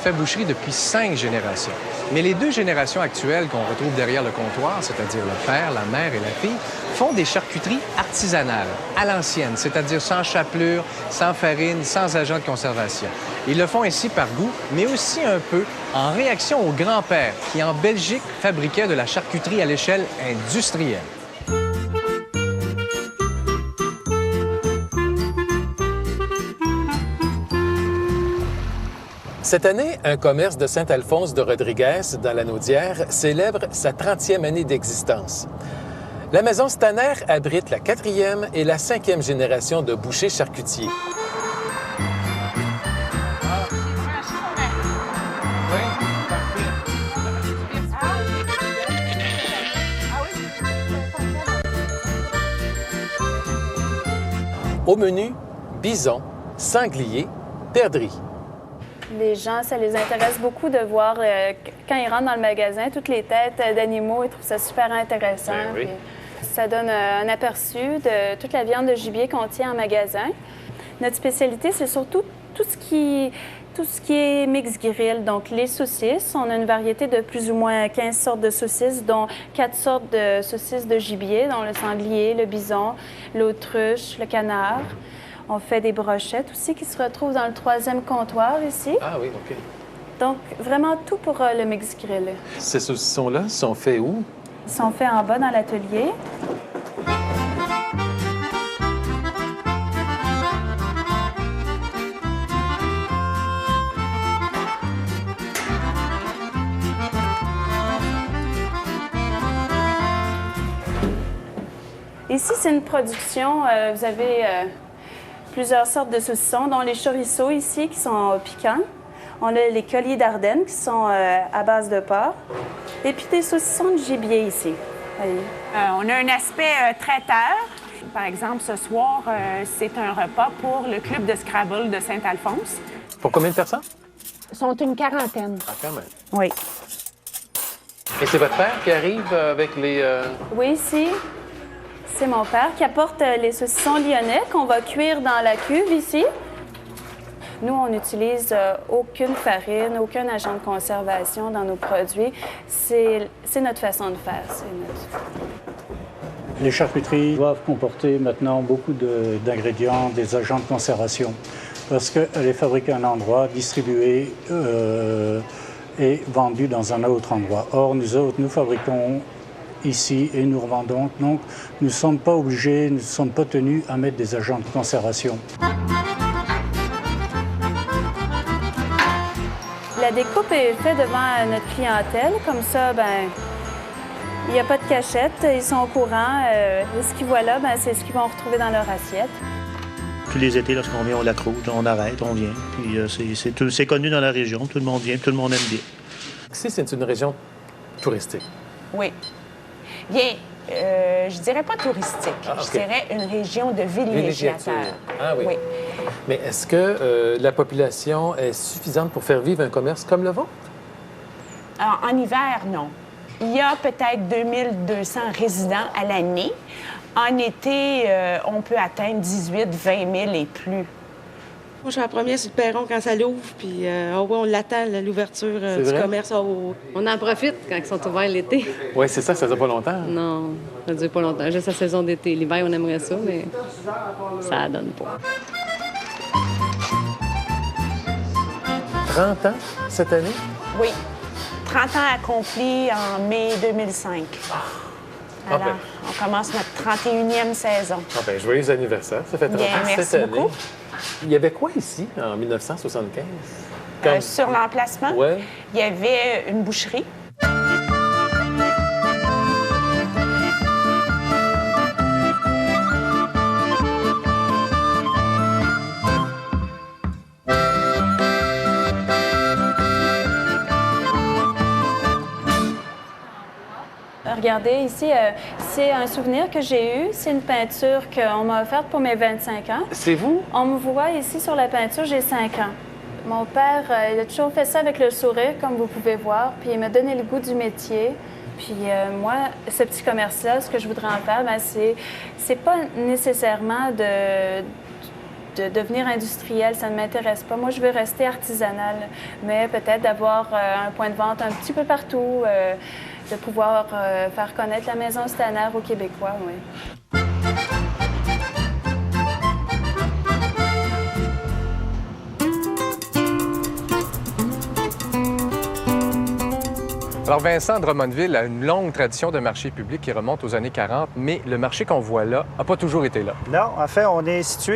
fait boucherie depuis 5 générations. Mais les 2 générations actuelles qu'on retrouve derrière le comptoir, c'est-à-dire le père, la mère et la fille, font des charcuteries artisanales, à l'ancienne, c'est-à-dire sans chapelure, sans farine, sans agent de conservation. Ils le font ainsi par goût, mais aussi un peu en réaction au grand-père qui, en Belgique, fabriquait de la charcuterie à l'échelle industrielle. Cette année, un commerce de Saint-Alphonse de Rodriguez, dans la Naudière, célèbre sa 30e année d'existence. La maison Stanner abrite la 4e et la 5e génération de bouchers charcutiers. Au menu, bison, sanglier, perdrix. Les gens, ça les intéresse beaucoup de voir, quand ils rentrent dans le magasin, toutes les têtes d'animaux, ils trouvent ça super intéressant. Ben oui. Ça donne un aperçu de toute la viande de gibier qu'on tient en magasin. Notre spécialité, c'est surtout tout ce qui est mix grill, donc les saucisses. On a une variété de plus ou moins 15 sortes de saucisses, dont 4 sortes de saucisses de gibier, dont le sanglier, le bison, l'autruche, le canard. On fait des brochettes aussi qui se retrouvent dans le 3e comptoir ici. Ah oui, OK. Donc, vraiment tout pour le mix grill. Ces saucissons-là sont faits où? Ils sont faits en bas dans l'atelier. Ici, c'est une production. Vous avez plusieurs sortes de saucissons, dont les choriceaux ici, qui sont piquants. On a les colliers d'Ardenne, qui sont à base de porc. Et puis des saucissons de gibier ici. On a un aspect traiteur. Par exemple, ce soir, c'est un repas pour le club de Scrabble de Saint-Alphonse. Pour combien de personnes? Ils sont une quarantaine. Ah, quand même. Oui. Et c'est votre père qui arrive avec les... Oui, ici, c'est mon père qui apporte les saucissons lyonnais qu'on va cuire dans la cuve ici. Nous, on n'utilise aucune farine, aucun agent de conservation dans nos produits. C'est notre façon de faire. Les charcuteries doivent comporter maintenant beaucoup d'ingrédients, des agents de conservation, parce qu'elle est fabriquée à un endroit, distribuée et vendue dans un autre endroit. Or, nous autres, nous fabriquons ici et nous revendons. Donc, nous ne sommes pas obligés, nous ne sommes pas tenus à mettre des agents de conservation. La découpe est faite devant notre clientèle. Comme ça, il n'y a pas de cachette. Ils sont au courant. Ce qu'ils voient là, c'est ce qu'ils vont retrouver dans leur assiette. Tous les étés, lorsqu'on vient, on la croûte, on arrête, on vient. Puis c'est connu dans la région. Tout le monde vient, tout le monde aime bien. Ici, c'est une région touristique. Oui. Bien, je dirais pas touristique. Ah, okay. Je dirais une région de villégiateurs. Ah oui. Mais est-ce que la population est suffisante pour faire vivre un commerce comme le vôtre? Alors, en hiver, non. Il y a peut-être 2200 résidents à l'année. En été, on peut atteindre 18 20 000 et plus. Moi, je suis la première sur le perron quand ça l'ouvre, puis on l'attend, l'ouverture du commerce. On en profite quand ils sont ouverts l'été. Oui, c'est ça dure pas longtemps. Non, ça ne dure pas longtemps. Juste la saison d'été. L'hiver, on aimerait ça, mais ça donne pas. 30 ans cette année? Oui. 30 ans accomplis en mai 2005. Alors, on commence notre 31e saison. Ah bien, joyeux anniversaire. Ça fait 30 ans cette année. Beaucoup. Il y avait quoi ici en 1975? Sur l'emplacement, il y avait une boucherie. Regardez, ici, c'est un souvenir que j'ai eu. C'est une peinture qu'on m'a offerte pour mes 25 ans. C'est vous? On me voit ici sur la peinture, j'ai 5 ans. Mon père, il a toujours fait ça avec le sourire, comme vous pouvez voir, puis il m'a donné le goût du métier. Puis moi, ce petit commerce-là, ce que je voudrais en faire, c'est pas nécessairement de devenir industriel, ça ne m'intéresse pas. Moi, je veux rester artisanal, mais peut-être d'avoir un point de vente un petit peu partout, de pouvoir faire connaître la maison Stanner aux Québécois, oui. Alors Vincent, Drummondville a une longue tradition de marché public qui remonte aux années 40, mais le marché qu'on voit là n'a pas toujours été là. Non, en fait, on est situé